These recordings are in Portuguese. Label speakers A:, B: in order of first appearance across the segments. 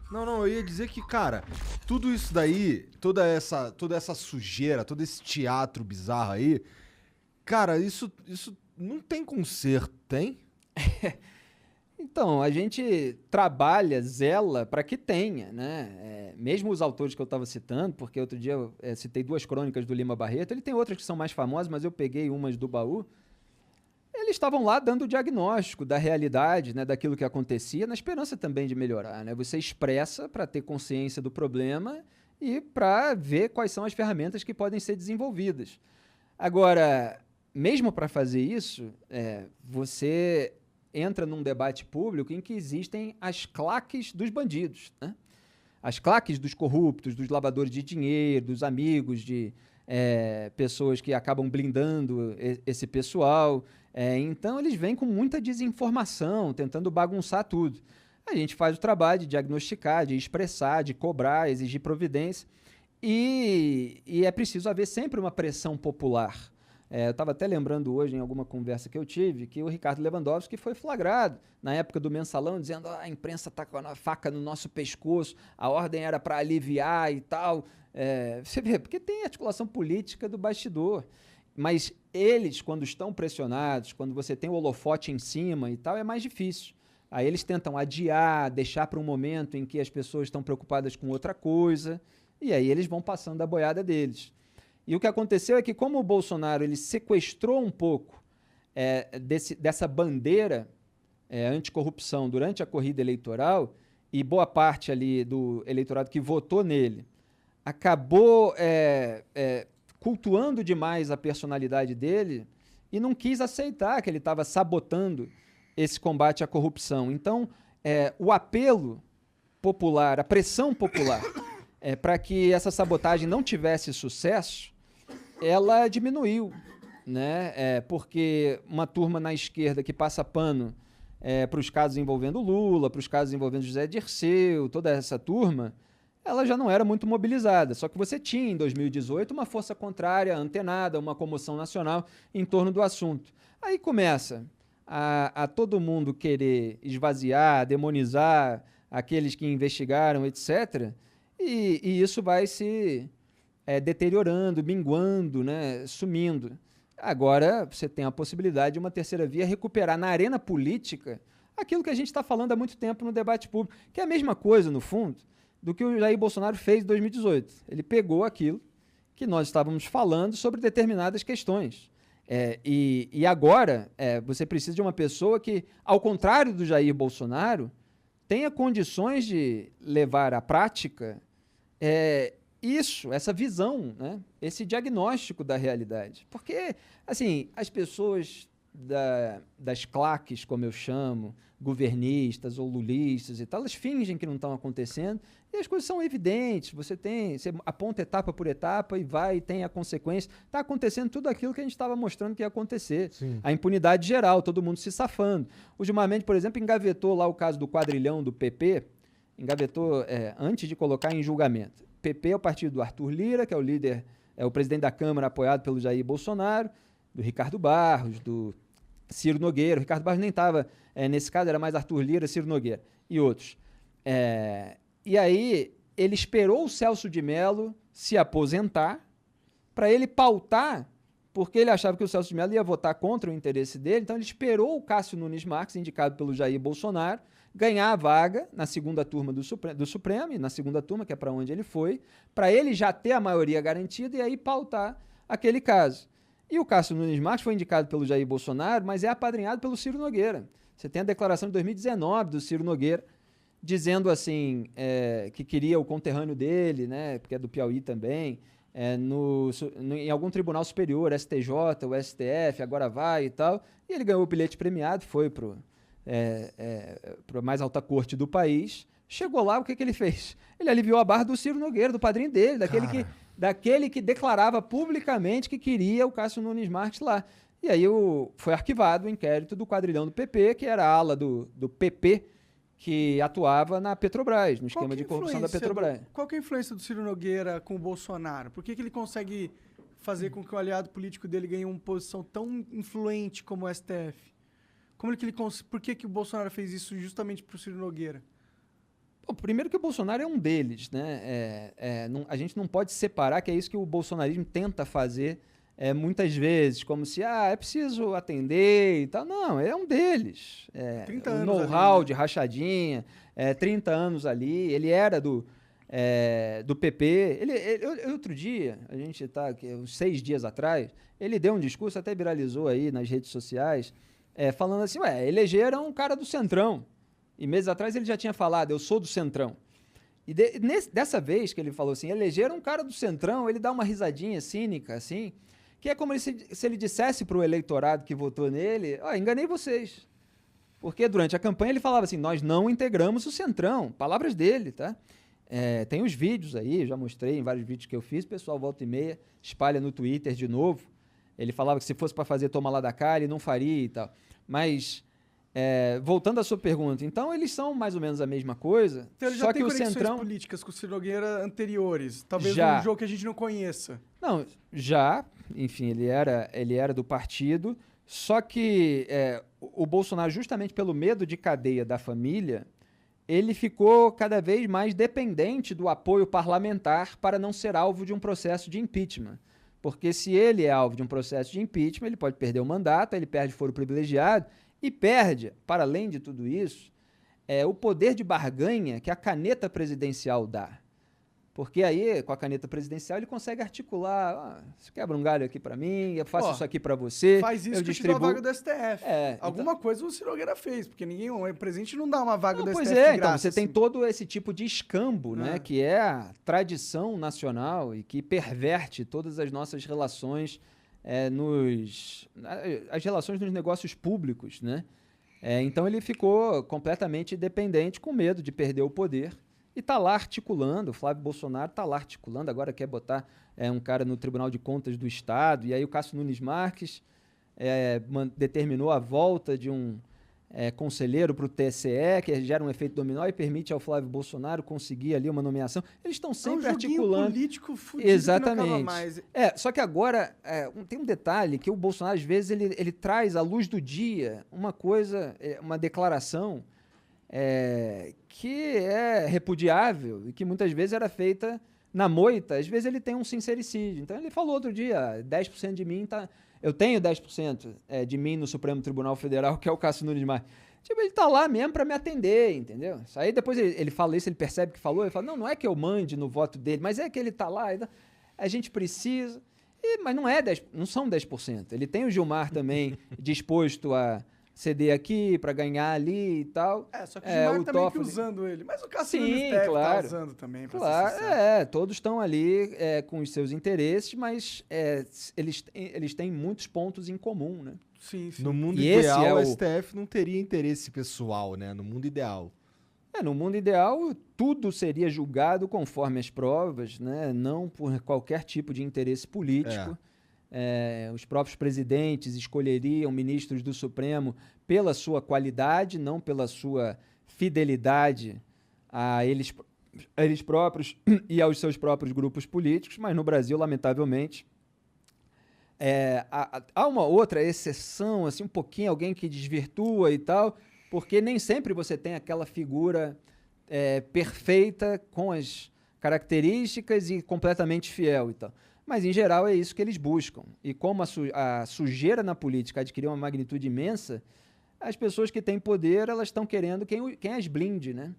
A: Não, não, eu ia dizer que, cara, tudo isso daí, toda essa sujeira, todo esse teatro bizarro aí, cara, isso não tem conserto, tem?
B: Então, a gente trabalha, zela para que tenha, né? Mesmo os autores que eu estava citando, porque outro dia eu citei duas crônicas do Lima Barreto, ele tem outras que são mais famosas, mas eu peguei umas do baú. Eles estavam lá dando o diagnóstico da realidade, né, daquilo que acontecia, na esperança também de melhorar, né? Você expressa para ter consciência do problema e para ver quais são as ferramentas que podem ser desenvolvidas. Agora, mesmo para fazer isso, você entra num debate público em que existem as claques dos bandidos, né? As claques dos corruptos, dos lavadores de dinheiro, dos amigos de pessoas que acabam blindando esse pessoal. Então, eles vêm com muita desinformação, tentando bagunçar tudo. A gente faz o trabalho de diagnosticar, de expressar, de cobrar, exigir providência. E é preciso haver sempre uma pressão popular. Eu estava até lembrando hoje, em alguma conversa que eu tive, que o Ricardo Lewandowski foi flagrado na época do Mensalão, dizendo a imprensa está com a faca no nosso pescoço, a ordem era para aliviar e tal. Você vê, porque tem articulação política do bastidor. Mas eles, quando estão pressionados, quando você tem o holofote em cima e tal, é mais difícil. Aí eles tentam adiar, deixar para um momento em que as pessoas estão preocupadas com outra coisa, e aí eles vão passando a boiada deles. E o que aconteceu é que, como o Bolsonaro ele sequestrou um pouco dessa bandeira anticorrupção durante a corrida eleitoral, e boa parte ali do eleitorado que votou nele acabou cultuando demais a personalidade dele e não quis aceitar que ele estava sabotando esse combate à corrupção. Então, o apelo popular, a pressão popular, para que essa sabotagem não tivesse sucesso, ela diminuiu, né? Porque uma turma na esquerda que passa pano para os casos envolvendo Lula, para os casos envolvendo José Dirceu, toda essa turma, ela já não era muito mobilizada. Só que você tinha, em 2018, uma força contrária, antenada, uma comoção nacional em torno do assunto. Aí começa a todo mundo querer esvaziar, demonizar aqueles que investigaram, etc., e isso vai se deteriorando, minguando, né, sumindo. Agora você tem a possibilidade de uma terceira via recuperar na arena política aquilo que a gente está falando há muito tempo no debate público, que é a mesma coisa, no fundo, do que o Jair Bolsonaro fez em 2018. Ele pegou aquilo que nós estávamos falando sobre determinadas questões. E agora você precisa de uma pessoa que, ao contrário do Jair Bolsonaro, tenha condições de levar à prática essa visão, né? Esse diagnóstico da realidade. Porque, assim, as pessoas das claques, como eu chamo, governistas ou lulistas e tal, elas fingem que não estão acontecendo e as coisas são evidentes. Você aponta etapa por etapa e vai e tem a consequência. Está acontecendo tudo aquilo que a gente estava mostrando que ia acontecer.
A: Sim.
B: A impunidade geral, todo mundo se safando. O Gilmar Mendes, por exemplo, engavetou lá o caso do quadrilhão do PP, engavetou antes de colocar em julgamento. PP é o partido do Arthur Lira, que é o líder, o presidente da Câmara, apoiado pelo Jair Bolsonaro, do Ricardo Barros, do Ciro Nogueira. O Ricardo Barros nem estava nesse caso, era mais Arthur Lira, Ciro Nogueira e outros. E aí ele esperou o Celso de Mello se aposentar para ele pautar, porque ele achava que o Celso de Mello ia votar contra o interesse dele, então ele esperou o Cássio Nunes Marques, indicado pelo Jair Bolsonaro, ganhar a vaga na segunda turma do Supremo, e na segunda turma, que é para onde ele foi, para ele já ter a maioria garantida e aí pautar aquele caso. E o Cássio Nunes Marques foi indicado pelo Jair Bolsonaro, mas é apadrinhado pelo Ciro Nogueira. Você tem a declaração de 2019 do Ciro Nogueira, dizendo assim, que queria o conterrâneo dele, né, porque é do Piauí também, em algum tribunal superior, STJ, o STF, agora vai e tal, e ele ganhou o bilhete premiado, foi para a mais alta corte do país. Chegou lá, o que ele fez? Ele aliviou a barra do Ciro Nogueira, do padrinho dele, daquele que declarava publicamente que queria o Cássio Nunes Marques lá. E aí foi arquivado o inquérito do quadrilhão do PP, que era a ala do PP, que atuava na Petrobras, no esquema de corrupção da Petrobras.
C: Qual que é a influência do Ciro Nogueira com o Bolsonaro? Por que ele consegue fazer com que o aliado político dele ganhe uma posição tão influente como o STF? Por que o Bolsonaro fez isso justamente para o Ciro Nogueira?
B: Bom, primeiro que o Bolsonaro é um deles, né? A gente não pode separar, que é isso que o bolsonarismo tenta fazer muitas vezes, como se é preciso atender e tal. Não, é um deles.
C: 30
B: o
C: anos
B: know-how
C: ali, né?
B: de rachadinha, 30 anos ali. Ele era do PP. Outro dia, a gente está uns 6 dias atrás, ele deu um discurso, até viralizou aí nas redes sociais, falando assim, elegeram um cara do Centrão. E meses atrás ele já tinha falado, eu sou do Centrão. E dessa vez que ele falou assim, elegeram um cara do Centrão, ele dá uma risadinha cínica, assim, que é como se ele dissesse para o eleitorado que votou nele, enganei vocês. Porque durante a campanha ele falava assim, nós não integramos o Centrão. Palavras dele, tá? Tem os vídeos aí, já mostrei em vários vídeos que eu fiz, o pessoal volta e meia, espalha no Twitter de novo. Ele falava que se fosse para fazer toma lá da cá, ele não faria e tal. Mas... voltando à sua pergunta, então eles são mais ou menos a mesma coisa,
C: Então ele
B: só
C: já
B: que
C: tem
B: o
C: conexões
B: Centrão...
C: políticas com o Ciro Nogueira anteriores. Talvez
B: Já.
C: num jogo que a gente não conheça.
B: Não, já, enfim, ele era do partido, só que o Bolsonaro, justamente pelo medo de cadeia da família, ele ficou cada vez mais dependente do apoio parlamentar para não ser alvo de um processo de impeachment. Porque se ele é alvo de um processo de impeachment, ele pode perder o mandato, ele perde foro privilegiado, e perde, para além de tudo isso, o poder de barganha que a caneta presidencial dá. Porque aí, com a caneta presidencial, ele consegue articular, você quebra um galho aqui para mim, eu faço isso aqui para você,
C: Faz isso
B: eu
C: que eu te dou a
B: distribuo...
C: vaga do STF. Alguma coisa o Ciro Nogueira fez, porque o presidente não dá uma vaga do
B: Pois
C: STF de
B: então
C: graça,
B: você tem
C: assim.
B: todo esse tipo de escambo, né, que é a tradição nacional e que perverte todas as nossas relações as relações nos negócios públicos, né? Então ele ficou completamente dependente, com medo de perder o poder, e está lá articulando, o Flávio Bolsonaro está lá articulando, agora quer botar um cara no Tribunal de Contas do Estado, e aí o Cássio Nunes Marques determinou a volta de um conselheiro para o TSE, que gera um efeito dominó e permite ao Flávio Bolsonaro conseguir ali uma nomeação. Eles estão sempre articulando.
C: Político fudido.
B: Exatamente.
C: Que não acaba mais.
B: Só que agora tem um detalhe que o Bolsonaro, às vezes, ele traz à luz do dia uma coisa, uma declaração que é repudiável e que muitas vezes era feita na moita. Às vezes ele tem um sincericídio. Então ele falou outro dia, 10% de mim tá... Eu tenho 10% de mim no Supremo Tribunal Federal, que é o Cássio Nunes Marques. Tipo, ele tá lá mesmo para me atender, entendeu? Isso aí depois ele fala isso, ele percebe que falou, ele fala, não é que eu mande no voto dele, mas é que ele tá lá, a gente precisa... mas não são 10%. Ele tem o Gilmar também disposto a ceder aqui para ganhar ali e tal.
C: Só que o Gilmar tá meio que
B: Toffoli...
C: usando ele. Mas o Cássio
B: Sim,
C: Nunes deve
B: claro.
C: tá usando também, pra
B: Claro,
C: ser sincero.
B: todos estão ali com os seus interesses, mas eles têm muitos pontos em comum, né?
C: Sim, sim.
A: No mundo
B: E esse
A: ideal,
B: é
A: o
B: o-
A: STF não teria interesse pessoal, né? No mundo ideal.
B: No mundo ideal, tudo seria julgado conforme as provas, né? Não por qualquer tipo de interesse político. Os próprios presidentes escolheriam ministros do Supremo pela sua qualidade, não pela sua fidelidade a eles próprios e aos seus próprios grupos políticos, mas no Brasil, lamentavelmente, há uma outra exceção, assim, um pouquinho, alguém que desvirtua e tal, porque nem sempre você tem aquela figura perfeita, com as características e completamente fiel e tal. Mas, em geral, é isso que eles buscam. E como a sujeira na política adquiriu uma magnitude imensa, as pessoas que têm poder, elas estão querendo quem as blinde, né?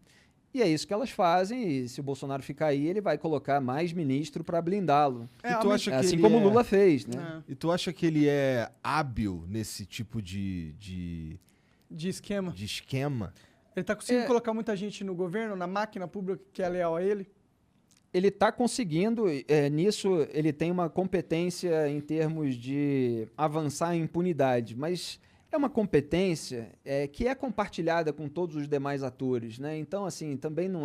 B: E é isso que elas fazem, e se o Bolsonaro ficar aí, ele vai colocar mais ministro para blindá-lo.
A: E tu acha que
B: Assim
A: ele
B: como o Lula fez, né?
C: É.
A: E tu acha que ele é hábil nesse tipo de
C: De esquema.
A: esquema?
C: Ele tá conseguindo colocar muita gente no governo, na máquina pública que é leal a ele?
B: Ele está conseguindo, nisso ele tem uma competência em termos de avançar em impunidade, mas é uma competência que é compartilhada com todos os demais atores, né? Então, assim, também não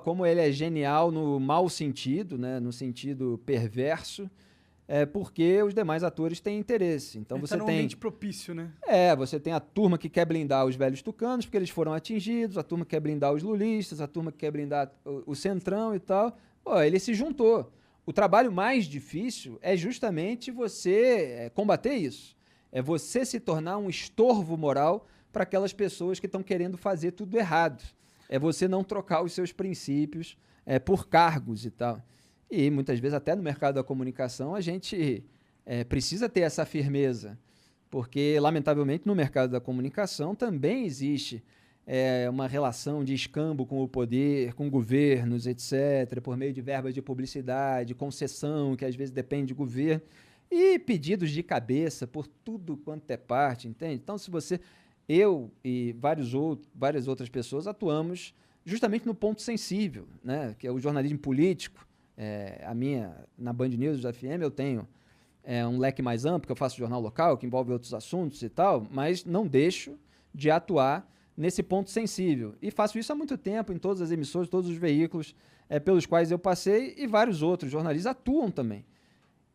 B: como ele é genial no mau sentido, né? No sentido perverso, porque os demais atores têm interesse. Então
C: Ele
B: você
C: tá num
B: tem...
C: ambiente propício, né?
B: Você tem a turma que quer blindar os velhos tucanos, porque eles foram atingidos, a turma que quer blindar os lulistas, a turma que quer blindar o centrão e tal. Ele se juntou. O trabalho mais difícil é justamente você combater isso. É você se tornar um estorvo moral para aquelas pessoas que estão querendo fazer tudo errado. é você não trocar os seus princípios por cargos e tal. E muitas vezes até no mercado da comunicação a gente precisa ter essa firmeza, porque lamentavelmente no mercado da comunicação também existe uma relação de escambo com o poder, com governos, etc., por meio de verbas de publicidade, concessão, que às vezes depende de governo, e pedidos de cabeça por tudo quanto é parte, entende? Então, eu e várias outras pessoas atuamos justamente no ponto sensível, né, que é o jornalismo político. Na Band News da FM eu tenho um leque mais amplo, que eu faço jornal local, que envolve outros assuntos e tal, mas não deixo de atuar nesse ponto sensível. E faço isso há muito tempo, em todas as emissoras, todos os veículos pelos quais eu passei, e vários outros jornalistas atuam também.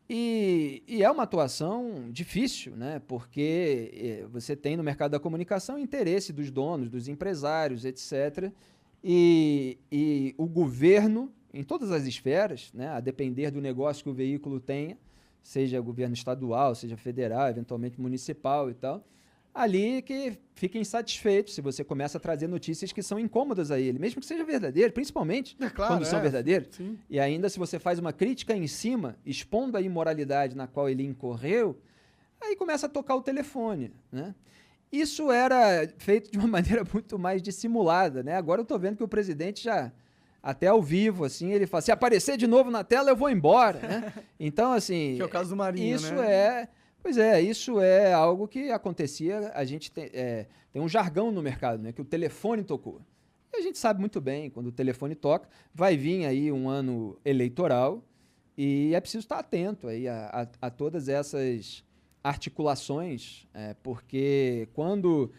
B: E é uma atuação difícil, né? Porque você tem no mercado da comunicação interesse dos donos, dos empresários, etc. E o governo, em todas as esferas, né? A depender do negócio que o veículo tenha, seja governo estadual, seja federal, eventualmente municipal e tal, ali que fica insatisfeito se você começa a trazer notícias que são incômodas a ele, mesmo que seja verdadeiro, principalmente quando são verdadeiros.
C: Sim.
B: E ainda se você faz uma crítica em cima, expondo a imoralidade na qual ele incorreu, aí começa a tocar o telefone, né? Isso era feito de uma maneira muito mais dissimulada, né? Agora eu estou vendo que o presidente já, até ao vivo, assim, ele fala, se aparecer de novo na tela, eu vou embora, né? Então, assim...
C: Que é o caso do Marinho,
B: isso
C: né?
B: Pois é, isso é algo que acontecia, a gente tem um jargão no mercado, né, que o telefone tocou. E a gente sabe muito bem, quando o telefone toca, vai vir aí um ano eleitoral e é preciso estar atento aí a todas essas articulações, porque quando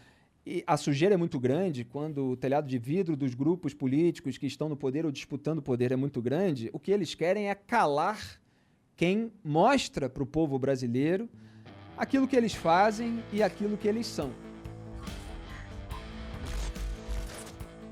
B: a sujeira é muito grande, quando o telhado de vidro dos grupos políticos que estão no poder ou disputando o poder é muito grande, o que eles querem é calar quem mostra para o povo brasileiro aquilo que eles fazem e aquilo que eles são.